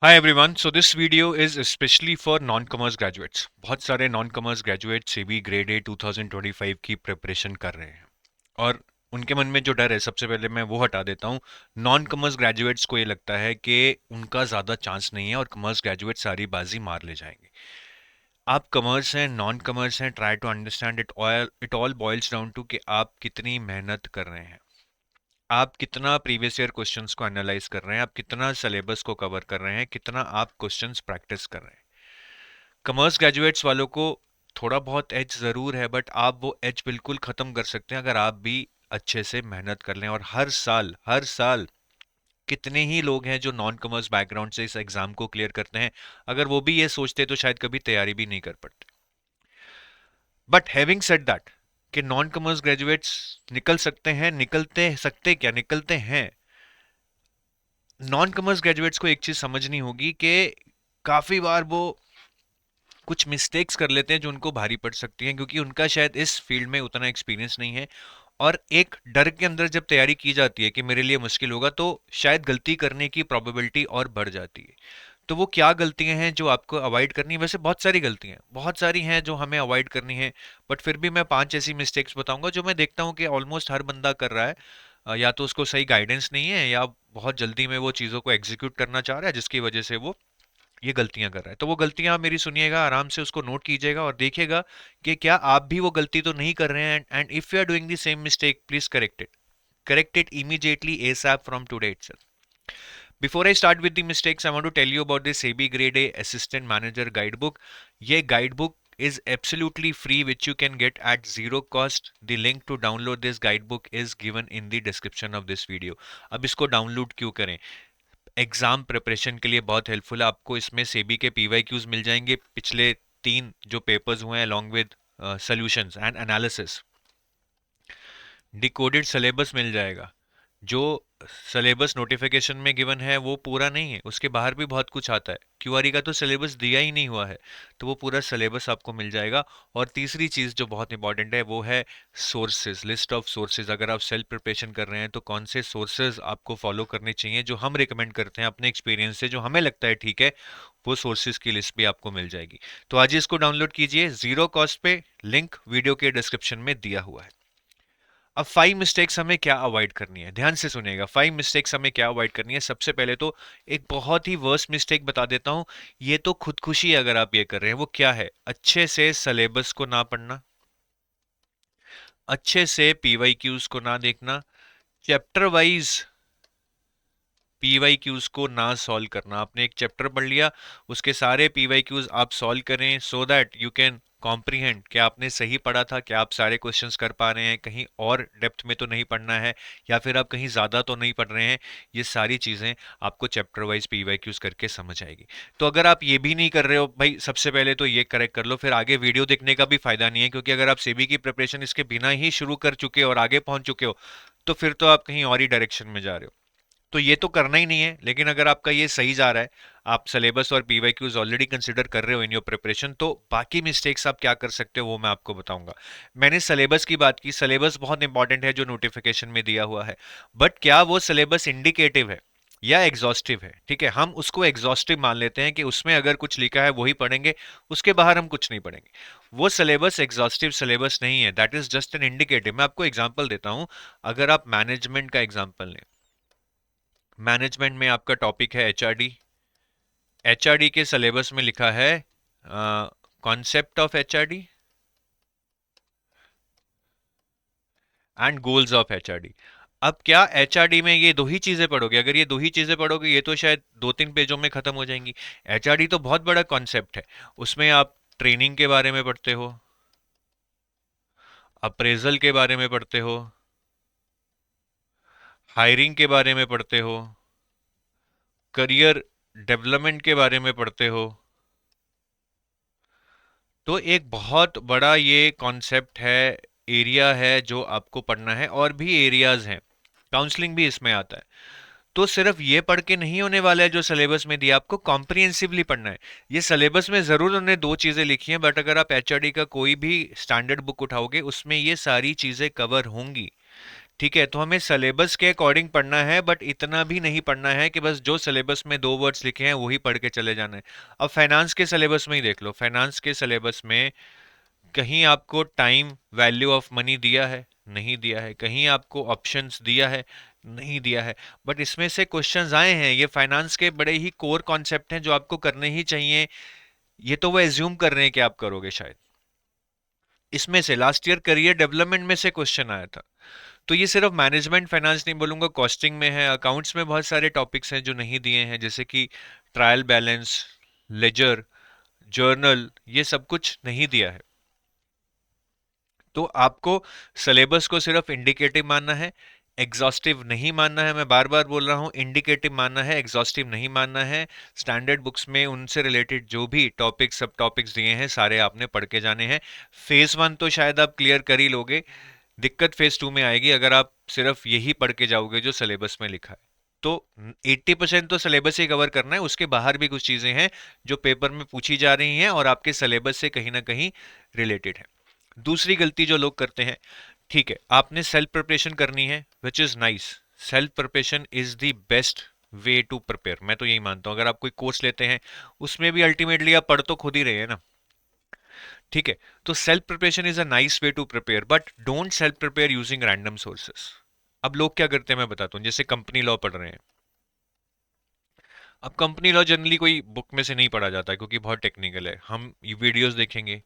Hi everyone. So this video is especially for non-commerce graduates. बहुत सारे non-commerce graduates SEBI grade A 2025 की preparation कर रहे हैं और उनके मन में जो डर है सबसे पहले मैं वो हटा देता हूँ। नॉन कमर्स ग्रेजुएट्स को ये लगता है कि उनका ज़्यादा चांस नहीं है और कमर्स ग्रेजुएट सारी बाजी मार ले जाएंगे। आप कमर्स हैं, नॉन कमर्स हैं, try to understand it all boils down to कि आप कितनी मेहनत कर रहे हैं, आप कितना प्रीवियस ईयर क्वेश्चंस को एनालाइज कर रहे हैं, आप कितना सिलेबस को कवर कर रहे हैं, कितना आप क्वेश्चंस प्रैक्टिस कर रहे हैं। कमर्स ग्रेजुएट्स वालों को थोड़ा बहुत एज ज़रूर है, बट आप वो एज बिल्कुल ख़त्म कर सकते हैं अगर आप भी अच्छे से मेहनत कर लें। और हर साल कितने ही लोग हैं जो नॉन कमर्स बैकग्राउंड से इस एग्ज़ाम को क्लियर करते हैं। अगर वो भी ये सोचते तो शायद कभी तैयारी भी नहीं कर पाते। बट हैविंग सेड दैट कि नॉन कमर्स ग्रेजुएट्स निकल सकते हैं, निकलते सकते क्या निकलते हैं। नॉन कमर्स ग्रेजुएट्स को एक चीज समझनी होगी कि काफी बार वो कुछ मिस्टेक्स कर लेते हैं जो उनको भारी पड़ सकती हैं, क्योंकि उनका शायद इस फील्ड में उतना एक्सपीरियंस नहीं है। और एक डर के अंदर जब तैयारी की जाती है कि मेरे लिए मुश्किल होगा, तो शायद गलती करने की प्रोबेबिलिटी और बढ़ जाती है। तो वो क्या गलतियां हैं जो आपको अवॉइड करनी है? वैसे बहुत सारी हैं जो हमें अवॉइड करनी है, बट फिर भी मैं 5 ऐसी मिस्टेक्स बताऊंगा जो मैं देखता हूं कि ऑलमोस्ट हर बंदा कर रहा है। या तो उसको सही गाइडेंस नहीं है, या बहुत जल्दी में वो चीज़ों को एग्जीक्यूट करना चाह रहा है, जिसकी वजह से वो ये गलतियां कर रहा है। तो वो गलतियां आप मेरी सुनिएगा, आराम से उसको नोट कीजिएगा और देखिएगा कि क्या आप भी वो गलती तो नहीं कर रहे हैं। And if you are doing the same mistake, please correct it immediately ASAP from today itself. Before I start with the mistakes, I want to tell you about this SEBI Grade A Assistant Manager Guidebook. ये guidebook is absolutely free, which you can get at zero cost. The link to download this guidebook is given in the description of this video. अब इसको download क्यों करें? Exam preparation के लिए बहुत helpful है। आपको इसमें सेबी के पीवाईक्यूज मिल जाएंगे, पिछले 3 जो पेपर्स हुए हैं, along with solutions and analysis. Decoded syllabus मिल जाएगा। जो सिलेबस नोटिफिकेशन में गिवन है वो पूरा नहीं है, उसके बाहर भी बहुत कुछ आता है। क्यूआरई का तो सिलेबस दिया ही नहीं हुआ है, तो वो पूरा सिलेबस आपको मिल जाएगा। और तीसरी चीज़ जो बहुत इंपॉर्टेंट है वो है सोर्सेज, लिस्ट ऑफ सोर्सेज। अगर आप सेल्फ प्रिपरेशन कर रहे हैं तो कौन से सोर्सेज आपको फॉलो करने चाहिए, जो हम रिकमेंड करते हैं अपने एक्सपीरियंस से, जो हमें लगता है ठीक है, वो सोर्सेज की लिस्ट भी आपको मिल जाएगी। तो आज ही इसको डाउनलोड कीजिए जीरो कॉस्ट पे, लिंक वीडियो के डिस्क्रिप्शन में दिया हुआ है। अब 5 मिस्टेक्स हमें क्या अवॉइड करनी है, ध्यान से सुनिएगा। 5 मिस्टेक्स हमें क्या अवॉइड करनी है? सबसे पहले तो एक बहुत ही वर्स्ट मिस्टेक बता देता हूं। ये तो खुदकुशी है अगर आप ये कर रहे हैं। वो क्या है? अच्छे से सिलेबस को ना पढ़ना, अच्छे से पीवाईक्यूज को ना देखना, चैप्टर वाइज पीवाईक्यूज को ना सॉल्व करना। आपने एक चैप्टर पढ़ लिया, उसके सारे पीवाईक्यूज आप सॉल्व करें, so that you can comprehend क्या आपने सही पढ़ा था, क्या आप सारे क्वेश्चंस कर पा रहे हैं, कहीं और डेप्थ में तो नहीं पढ़ना है, या फिर आप कहीं ज़्यादा तो नहीं पढ़ रहे हैं। ये सारी चीज़ें आपको चैप्टर वाइज पीवाईक्यूज करके समझ आएगी। तो अगर आप ये भी नहीं कर रहे हो भाई, सबसे पहले तो ये करेक्ट कर लो, फिर आगे वीडियो देखने का भी फायदा नहीं है, क्योंकि अगर आप सेबी की प्रिपरेशन इसके बिना ही शुरू कर चुके हो और आगे पहुंच चुके हो, तो फिर तो आप कहीं और ही डायरेक्शन में जा रहे हो। तो ये तो करना ही नहीं है। लेकिन अगर आपका ये सही जा रहा है, आप सिलेबस और पीवाईक्यूज ऑलरेडी कंसिडर कर रहे हो इन योर प्रिपरेशन, तो बाकी मिस्टेक्स आप क्या कर सकते हो वो मैं आपको बताऊंगा। मैंने सिलेबस की बात की, सिलेबस बहुत इंपॉर्टेंट है जो नोटिफिकेशन में दिया हुआ है। बट क्या वो सिलेबस इंडिकेटिव है या एग्जॉस्टिव है? ठीक है, हम उसको एग्जॉस्टिव मान लेते हैं कि उसमें अगर कुछ लिखा है वही पढ़ेंगे, उसके बाहर हम कुछ नहीं पढ़ेंगे। वो सिलेबस एग्जॉस्टिव सिलेबस नहीं है, that is just an indicative. मैं आपको एग्जांपल देता हूं। अगर आप मैनेजमेंट का एग्जांपल लें, मैनेजमेंट में आपका टॉपिक है एचआरडी। एचआरडी के सिलेबस में लिखा है concept of HRD and goals of HRD. अब क्या एचआरडी में ये दो ही चीजें पढ़ोगे? अगर ये दो ही चीजें पढ़ोगे, ये तो शायद 2-3 पेजों में खत्म हो जाएंगी। एचआरडी तो बहुत बड़ा कॉन्सेप्ट है। उसमें आप ट्रेनिंग के बारे में पढ़ते हो, अप्रेजल के बारे में पढ़ते हो, हायरिंग के बारे में पढ़ते हो, करियर डेवलपमेंट के बारे में पढ़ते हो। तो एक बहुत बड़ा ये कॉन्सेप्ट है, एरिया है जो आपको पढ़ना है। और भी एरियाज हैं, काउंसलिंग भी इसमें आता है। तो सिर्फ ये पढ़ के नहीं होने वाला है जो सिलेबस में दिया, आपको कॉम्प्रिहेंसिवली पढ़ना है। ये सिलेबस में जरूर उन्होंने 2 चीजें लिखी हैं, बट अगर आप एचआरडी का कोई भी स्टैंडर्ड बुक उठाओगे, उसमें ये सारी चीजें कवर होंगी। ठीक है, तो हमें सिलेबस के अकॉर्डिंग पढ़ना है, बट इतना भी नहीं पढ़ना है कि बस जो सिलेबस में 2 वर्ड्स लिखे हैं वही पढ़ के चले जाना है। अब फाइनेंस के सिलेबस में ही देख लो, फाइनेंस के सिलेबस में कहीं आपको टाइम वैल्यू ऑफ मनी दिया है, नहीं दिया है, कहीं आपको ऑप्शंस दिया है, नहीं दिया है, बट इसमें से क्वेश्चंस आए हैं। ये फाइनेंस के बड़े ही कोर कॉन्सेप्ट हैं जो आपको करने ही चाहिए। ये तो वो एज्यूम कर रहे हैं कि आप करोगे शायद। इसमें से लास्ट ईयर करियर डेवलपमेंट में से क्वेश्चन आया था। तो ये सिर्फ मैनेजमेंट फाइनेंस नहीं बोलूंगा, कॉस्टिंग में है, अकाउंट्स में बहुत सारे टॉपिक्स हैं जो नहीं दिए हैं, जैसे कि ट्रायल बैलेंस, लेजर, जर्नल, ये सब कुछ नहीं दिया है। तो आपको सिलेबस को सिर्फ इंडिकेटिव मानना है, एग्जॉस्टिव नहीं मानना है। मैं बार बार बोल रहा हूं, इंडिकेटिव मानना है, एग्जॉस्टिव नहीं मानना है। स्टैंडर्ड बुक्स में उनसे रिलेटेड जो भी टॉपिक्स सब टॉपिक्स दिए हैं सारे आपने पढ़ के जाने हैं। फेज 1 तो शायद आप क्लियर कर ही लोगे, दिक्कत फेज 2 में आएगी अगर आप सिर्फ यही पढ़ के जाओगे जो सिलेबस में लिखा है। तो 80% तो सिलेबस ही कवर करना है, उसके बाहर भी कुछ चीजें हैं जो पेपर में पूछी जा रही हैं और आपके सिलेबस से कहीं ना कहीं रिलेटेड है। दूसरी गलती जो लोग करते हैं, ठीक है, आपने सेल्फ प्रिपरेशन करनी है, which is nice. Self preparation is the best way to prepare, मैं तो यही मानता हूं। अगर आप कोई कोर्स लेते हैं उसमें भी अल्टीमेटली आप पढ़ तो खुद ही रहे हैं ना, ठीक है। तो self preparation is a nice way to prepare, but don't self prepare using random sources. अब लोग क्या करते हैं मैं बताता हूँ, जैसे कंपनी लॉ पढ़ रहे हैं। अब कंपनी लॉ जनरली कोई बुक में से नहीं पढ़ा जाता है क्योंकि बहुत टेक्निकल है। हम वीडियोस देखेंगे,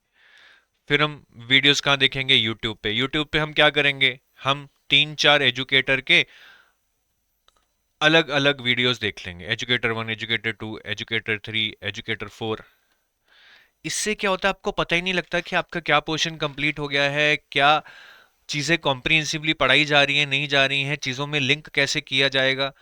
फिर हम वीडियोस कहाँ देखेंगे, यूट्यूब पे। यूट्यूब पे हम क्या करेंगे, हम 3-4 एजुकेटर के अलग अलग वीडियोस देख लेंगे, एजुकेटर 1, एजुकेटर 2, एजुकेटर 3, एजुकेटर 4। इससे क्या होता है, आपको पता ही नहीं लगता कि आपका क्या पोर्शन कंप्लीट हो गया है, क्या चीज़ें कॉम्प्रिहेंसिवली पढ़ाई जा रही हैं, नहीं जा रही हैं, चीज़ों में लिंक कैसे किया जाएगा।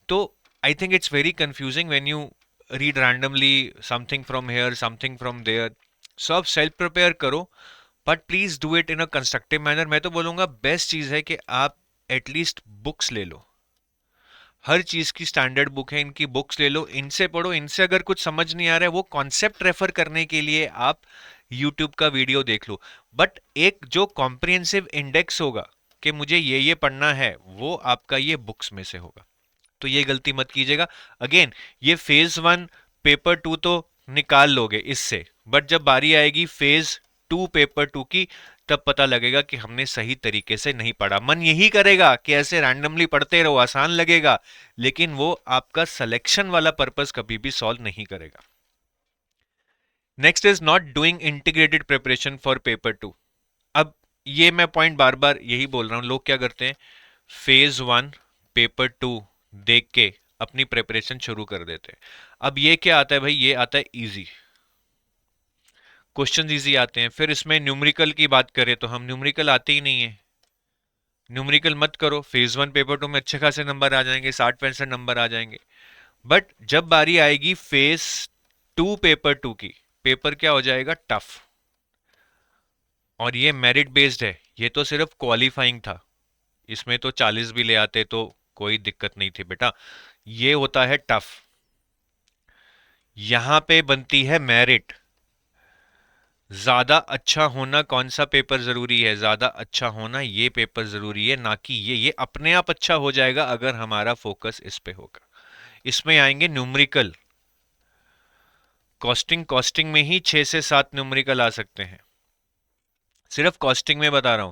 तो I think it's very confusing when you read randomly something from here, something from there. So आप सेल्फ प्रिपेयर करो, but please do it in a constructive manner. मैं तो बोलूंगा बेस्ट चीज़ है कि आप एटलीस्ट बुक्स ले लो। हर चीज की स्टैंडर्ड बुक है, इनकी बुक्स ले लो, इनसे पढ़ो। इनसे अगर कुछ समझ नहीं आ रहा है, वो कॉन्सेप्ट रेफर करने के लिए आप यूट्यूब का वीडियो देख लो। बट एक जो कॉम्प्रिहेंसिव इंडेक्स होगा कि मुझे ये पढ़ना है, वो आपका ये बुक्स में से होगा। तो ये गलती मत कीजिएगा। अगेन, ये फेज 1 पेपर 2 तो निकाल लोगे इससे, बट जब बारी आएगी फेज 2 पेपर 2 की, तब पता लगेगा कि हमने सही तरीके से नहीं पढ़ा। मन यही करेगा कि ऐसे रैंडमली पढ़ते रहो, आसान लगेगा, लेकिन वो आपका सिलेक्शन वाला पर्पस कभी भी सॉल्व नहीं करेगा। Next is not doing integrated preparation for paper 2। अब ये मैं पॉइंट बार बार यही बोल रहा हूं, लोग क्या करते हैं, फेज 1 पेपर 2 देख के अपनी प्रिपरेशन शुरू कर देते हैं। अब ये क्या आता है भाई, ये आता है इजी क्वेश्चन, इजी आते हैं। फिर इसमें न्यूमेरिकल की बात करें तो हम न्यूमेरिकल आते ही नहीं है, न्यूमेरिकल मत करो। फेज 1 पेपर 2 में अच्छे खासे नंबर आ जाएंगे, 60-65 नंबर आ जाएंगे। बट जब बारी आएगी फेज 2 पेपर 2 की, पेपर क्या हो जाएगा, टफ। और ये मेरिट बेस्ड है, ये तो सिर्फ क्वालिफाइंग था, इसमें तो 40 भी ले आते तो कोई दिक्कत नहीं थी बेटा। ये होता है टफ, यहां पे बनती है मेरिट। ज्यादा अच्छा होना कौन सा पेपर जरूरी है, ज्यादा अच्छा होना ये पेपर जरूरी है, ना कि ये अपने आप अच्छा हो जाएगा अगर हमारा फोकस इस पे होगा। इसमें आएंगे न्यूमेरिकल, कॉस्टिंग, कॉस्टिंग में ही 6 से 7 न्यूमेरिकल आ सकते हैं, सिर्फ कॉस्टिंग में बता रहा हूं।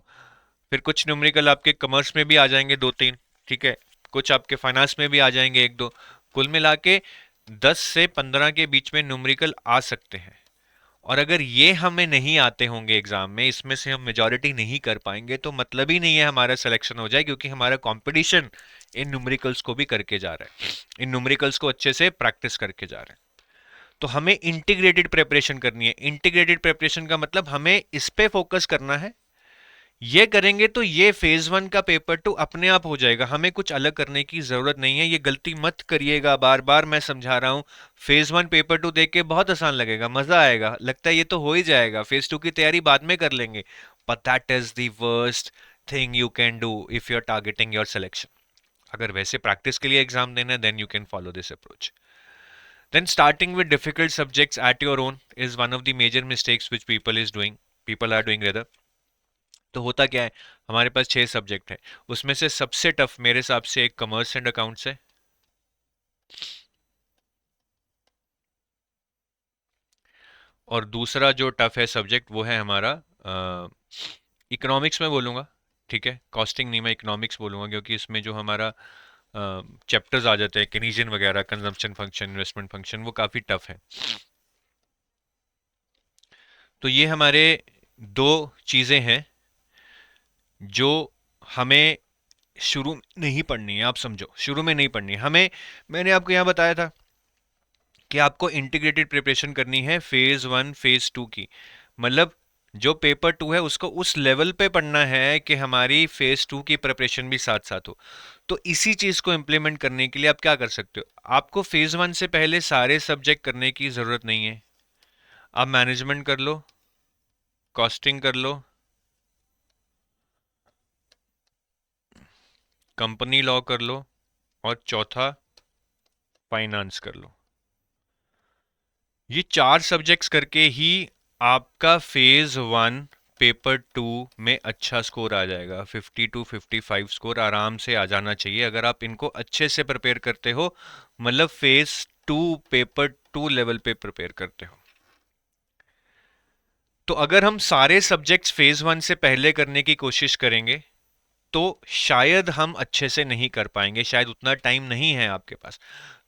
फिर कुछ न्यूमेरिकल आपके कॉमर्स में भी आ जाएंगे 2-3, ठीक है, कुछ आपके फाइनेंस में भी आ जाएंगे 1-2। कुल मिला के 10 से 15 के बीच में न्यूमेरिकल आ सकते हैं। और अगर ये हमें नहीं आते होंगे एग्जाम में, इसमें से हम मेजॉरिटी नहीं कर पाएंगे, तो मतलब ही नहीं है हमारा सिलेक्शन हो जाए, क्योंकि हमारा कंपटीशन इन न्यूमेरिकल्स को भी करके जा रहा है, इन न्यूमेरिकल्स को अच्छे से प्रैक्टिस करके जा रहे हैं। तो हमें इंटीग्रेटेड प्रिपरेशन करनी है। इंटीग्रेटेड प्रिपरेशन का मतलब हमें इस पे फोकस करना है। ये करेंगे तो ये फेज 1 का पेपर 2 अपने आप हो जाएगा, हमें कुछ अलग करने की जरूरत नहीं है। ये गलती मत करिएगा, बार बार मैं समझा रहा हूं। फेज 1 पेपर 2 देख के बहुत आसान लगेगा, मजा आएगा, लगता है ये तो हो ही जाएगा, फेज 2 की तैयारी बाद में कर लेंगे। But that is the worst thing you can do if you are targeting your selection. अगर वैसे प्रैक्टिस के लिए एग्जाम देना है, then you can follow this approach. Then starting with difficult subjects at your own is one of the major mistakes which people are doing rather। तो होता क्या है, हमारे पास 6 सब्जेक्ट है, उसमें से सबसे टफ मेरे हिसाब से एक कॉमर्स एंड अकाउंट्स है, और दूसरा जो टफ है सब्जेक्ट वो है हमारा इकोनॉमिक्स में बोलूँगा। ठीक है, कॉस्टिंग नहीं, मैं इकोनॉमिक्स बोलूँगा, क्योंकि इसमें जो हमारा चैप्टर्स आ जाते हैं, केनीजियन वगैरह, कंजम्पशन फंक्शन, इन्वेस्टमेंट फंक्शन, वो काफ़ी टफ है। तो ये हमारे दो चीज़ें हैं जो हमें शुरू में नहीं पढ़नी है। आप समझो, शुरू में नहीं पढ़नी है हमें। मैंने आपको यहाँ बताया था कि आपको इंटीग्रेटेड प्रिपरेशन करनी है फेज वन फेज टू की, मतलब जो पेपर टू है उसको उस लेवल पे पढ़ना है कि हमारी फेज टू की प्रिपरेशन भी साथ साथ हो। तो इसी चीज को इम्प्लीमेंट करने के लिए आप क्या कर सकते हो, आपको फेज वन से पहले सारे सब्जेक्ट करने की जरूरत नहीं है। आप मैनेजमेंट कर लो, कॉस्टिंग कर लो, कंपनी लॉ कर लो, और चौथा फाइनेंस कर लो। ये चार सब्जेक्ट्स करके ही आपका फेज वन पेपर टू में अच्छा स्कोर आ जाएगा। 50 to 55 स्कोर आराम से आ जाना चाहिए अगर आप इनको अच्छे से प्रिपेयर करते हो, मतलब phase two paper two level पे प्रिपेयर करते हो। तो अगर हम सारे सब्जेक्ट्स फेज वन से पहले करने की कोशिश करेंगे तो शायद हम अच्छे से नहीं कर पाएंगे, शायद उतना टाइम नहीं है आपके पास।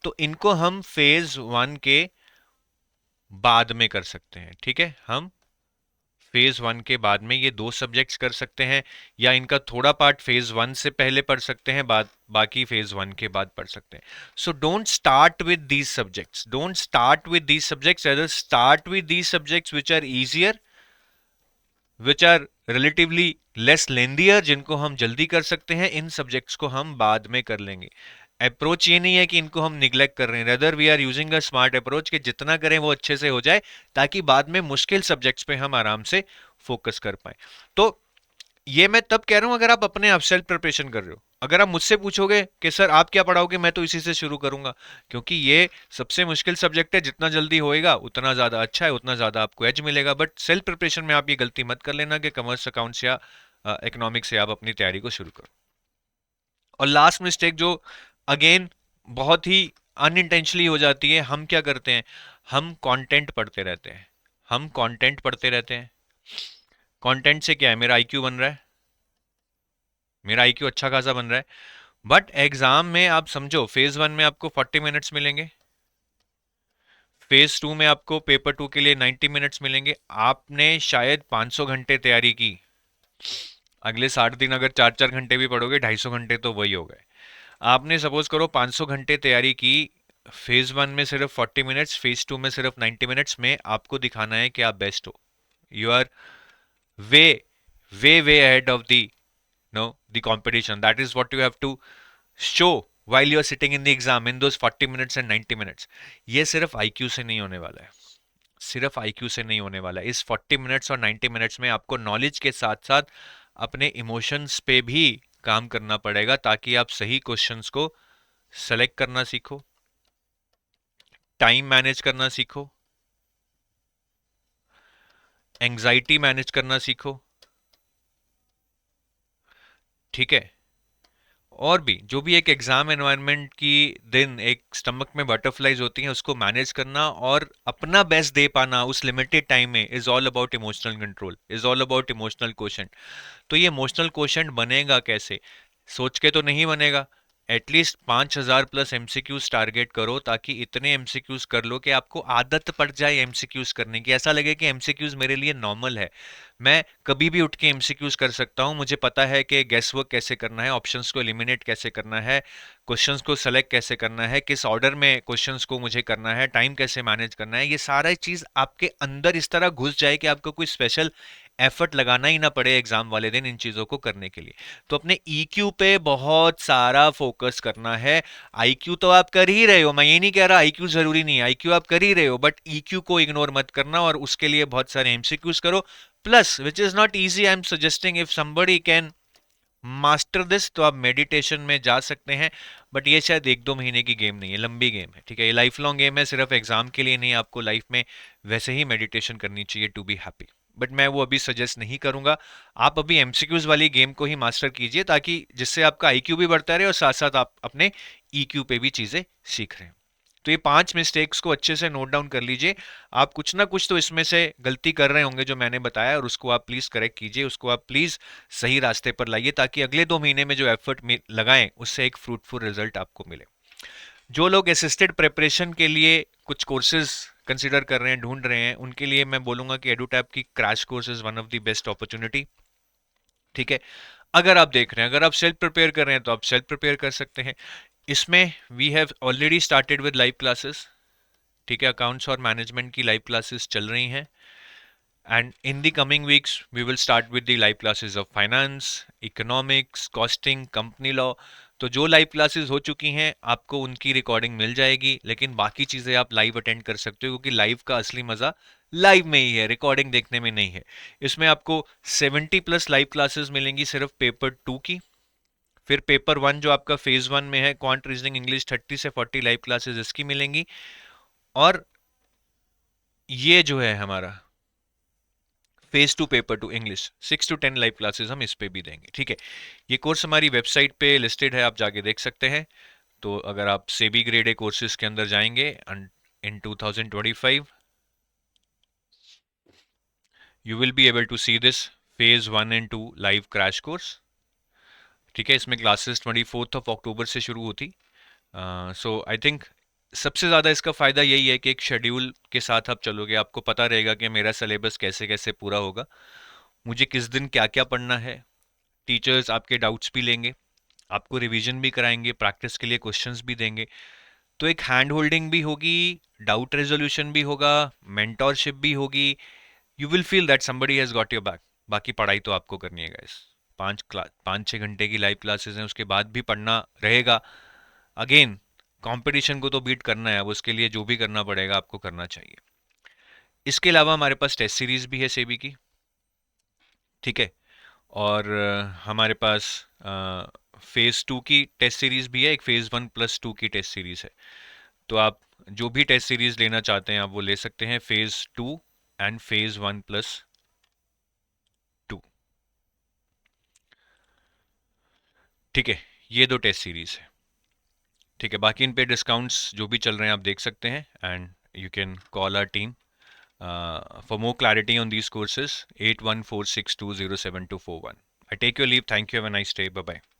तो इनको हम फेज वन के बाद में कर सकते हैं। ठीक है, हम फेज वन के बाद में ये दो सब्जेक्ट्स कर सकते हैं, या इनका थोड़ा पार्ट फेज वन से पहले पढ़ सकते हैं, बाद बाकी फेज वन के बाद पढ़ सकते हैं। So don't start with these subjects, don't start with these subjects, rather start with these subjects which are easier, which are relatively less lengthier, जिनको हम जल्दी कर सकते हैं। इन सब्जेक्ट्स को हम बाद में कर लेंगे। अप्रोच ये नहीं है कि इनको हम निग्लेक्ट कर रहे हैं, rather we are using a smart approach कि जितना करें वो अच्छे से हो जाए, ताकि बाद में मुश्किल सब्जेक्ट्स पे हम आराम से फोकस कर पाए। तो ये मैं तब कह रहा हूं अगर आप अपने आप सेल्फ प्रिपरेशन कर रहे हो। अगर आप मुझसे पूछोगे कि सर आप क्या पढ़ाओगे, मैं तो इसी से शुरू करूंगा, क्योंकि ये सबसे मुश्किल सब्जेक्ट है। जितना जल्दी होएगा उतना ज्यादा अच्छा है, उतना ज्यादा आपको एज मिलेगा। बट सेल्फ प्रिपरेशन में आप ये गलती मत कर लेना कि कॉमर्स अकाउंट्स या इकोनॉमिक्स से आप अपनी तैयारी को शुरू करो। और लास्ट मिस्टेक जो अगेन बहुत ही अनइंटेंशनली हो जाती है, हम क्या करते हैं, हम कंटेंट पढ़ते रहते हैं। हम कंटेंट पढ़ते रहते हैं। कंटेंट से क्या है, मेरा आईक्यू बन रहा है, मेरा आईक्यू अच्छा खासा बन रहा है। बट एग्जाम में आप समझो, फेज वन में आपको 40 मिनट्स मिलेंगे, फेज टू में आपको पेपर टू के लिए 90 मिनट्स मिलेंगे। आपने शायद 500 घंटे तैयारी की, अगले 60 दिन अगर 4 4 घंटे भी पढ़ोगे, 250 घंटे तो वही हो गए। आपने सपोज करो 500 घंटे तैयारी की, फेज वन में सिर्फ 40 मिनट्स, फेज टू में सिर्फ 90 मिनट्स में आपको दिखाना है कि आप बेस्ट हो। You are way way ahead of the no the competition. That is what you have to show while you are sitting in the exam in those 40 minutes and 90 minutes. ये सिर्फ IQ से नहीं होने वाला है, सिर्फ IQ से नहीं होने वाला है। इस 40 मिनट्स और 90 मिनट्स में आपको नॉलेज के साथ साथ अपने इमोशंस पे भी काम करना पड़ेगा, ताकि आप सही क्वेश्चंस को सेलेक्ट करना सीखो, टाइम मैनेज करना सीखो, एंजाइटी मैनेज करना सीखो। ठीक है, और भी जो भी एक एग्जाम एनवायरनमेंट की दिन एक स्टमक में बटरफ्लाइज होती हैं, उसको मैनेज करना और अपना बेस्ट दे पाना उस लिमिटेड टाइम में, is all about emotional control, is all about emotional quotient. तो ये इमोशनल क्वोशंट बनेगा कैसे, सोच के तो नहीं बनेगा। एटलीस्ट 5,000 प्लस एमसीक्यूज टारगेट करो, ताकि इतने एमसीक्यूज कर लो कि आपको आदत पड़ जाए एमसीक्यूज करने की, ऐसा लगे कि एमसीक्यूज मेरे लिए नॉर्मल है, मैं कभी भी उठ के एमसीक्यूज कर सकता हूं। मुझे पता है कि गेस वर्क कैसे करना है, ऑप्शंस को एलिमिनेट कैसे करना है, क्वेश्चंस को सेलेक्ट कैसे करना है, किस ऑर्डर में क्वेश्चंस को मुझे करना है, टाइम कैसे मैनेज करना है। ये सारा चीज आपके अंदर इस तरह घुस जाए कि आपको कोई स्पेशल एफर्ट लगाना ही ना पड़े एग्जाम वाले दिन इन चीजों को करने के लिए। तो अपने ईक्यू पे बहुत सारा फोकस करना है। आईक्यू तो आप कर ही रहे हो, मैं ये नहीं कह रहा आईक्यू जरूरी नहीं है, आईक्यू आप कर ही रहे हो, बट ईक्यू को इग्नोर मत करना, और उसके लिए बहुत सारे एमसीक्यूज करो। Plus which is not easy, I am suggesting if somebody can master this, तो आप मेडिटेशन में जा सकते हैं। बट ये शायद 1 2 महीने की गेम नहीं है, लंबी गेम है। ठीक है, ये लाइफ लॉन्ग गेम है, सिर्फ एग्जाम के लिए नहीं, आपको लाइफ में वैसे ही मेडिटेशन करनी चाहिए टू बी हैप्पी। बट मैं वो अभी सजेस्ट नहीं करूंगा। आप अभी एमसीक्यूज वाली गेम को ही मास्टर कीजिए, ताकि जिससे आपका आईक्यू भी बढ़ता रहे और साथ साथ आप अपने ईक्यू पे भी चीजें सीख रहे हैं। तो ये 5 मिस्टेक्स को अच्छे से नोट डाउन कर लीजिए। आप कुछ ना कुछ तो इसमें से गलती कर रहे होंगे जो मैंने बताया, और उसको आप प्लीज करेक्ट कीजिए, उसको आप प्लीज सही रास्ते पर लाइए, ताकि अगले 2 महीने में जो एफर्ट लगाएं उससे एक फ्रूटफुल रिजल्ट आपको मिले। जो लोग असिस्टेड प्रिपरेशन के लिए कुछ कोर्सेज कंसिडर कर रहे हैं, ढूंढ रहे हैं, उनके लिए मैं बोलूंगा कि एडुटैप की crash course is one of the best opportunity. ठीक है। अगर आप देख रहे हैं, अगर आप सेल्फ प्रिपेयर कर रहे हैं, तो आप सेल्फ प्रिपेयर कर सकते हैं। इसमें we have already started with live classes. ठीक है, अकाउंट्स और मैनेजमेंट की लाइव क्लासेस चल रही हैं, and in the coming weeks we will start with the live classes of finance, economics, costing, company law. तो जो लाइव क्लासेस हो चुकी हैं आपको उनकी रिकॉर्डिंग मिल जाएगी, लेकिन बाकी चीज़ें आप लाइव अटेंड कर सकते हो, क्योंकि लाइव का असली मज़ा लाइव में ही है, रिकॉर्डिंग देखने में नहीं है। इसमें आपको 70+ लाइव क्लासेस मिलेंगी सिर्फ पेपर 2 की। फिर पेपर 1 जो आपका फेज 1 में है, क्वांट रीजनिंग इंग्लिश, 30 से 40 लाइव क्लासेस इसकी मिलेंगी। और ये जो है हमारा phase 2 paper 2 English, 6 to 10 live classes हम इस पे भी देंगे। ठीक है, ये कोर्स हमारी वेबसाइट पे लिस्टेड है, आप जाके देख सकते हैं। तो अगर आप सेबी ग्रेड ए कोर्सेज के अंदर जाएंगे in 2025, you will be able to see this phase 1 and 2 live crash course. ठीक है, इसमें क्लासेस 24 अक्टूबर से शुरू होती। सो आई थिंक सबसे ज़्यादा इसका फ़ायदा यही है कि एक शेड्यूल के साथ आप चलोगे, आपको पता रहेगा कि मेरा सिलेबस कैसे कैसे पूरा होगा, मुझे किस दिन क्या क्या पढ़ना है। टीचर्स आपके डाउट्स भी लेंगे, आपको रिवीजन भी कराएंगे, प्रैक्टिस के लिए क्वेश्चंस भी देंगे। तो एक हैंड होल्डिंग भी होगी, डाउट रेजोल्यूशन भी होगा, मेंटोरशिप भी होगी। You will feel that somebody has got your back. बाकी पढ़ाई तो आपको करनी है गाइस। 5-6 घंटे की लाइव क्लासेस हैं, उसके बाद भी पढ़ना रहेगा। अगेन, कंपटीशन को तो बीट करना है, अब उसके लिए जो भी करना पड़ेगा आपको करना चाहिए। इसके अलावा हमारे पास टेस्ट सीरीज भी है सेबी की। ठीक है, और हमारे पास फेज 2 की टेस्ट सीरीज भी है, एक फेज 1+2 की टेस्ट सीरीज है। तो आप जो भी टेस्ट सीरीज लेना चाहते हैं आप वो ले सकते हैं, फेज 2 एंड फेज 1+2। ठीक है, ये 2 टेस्ट सीरीज है। ठीक है, बाकी इन पे डिस्काउंट्स जो भी चल रहे हैं आप देख सकते हैं, and you can call our team for more clarity on these courses. 8146207241. I take your leave. Thank you. Have a nice day. Bye bye.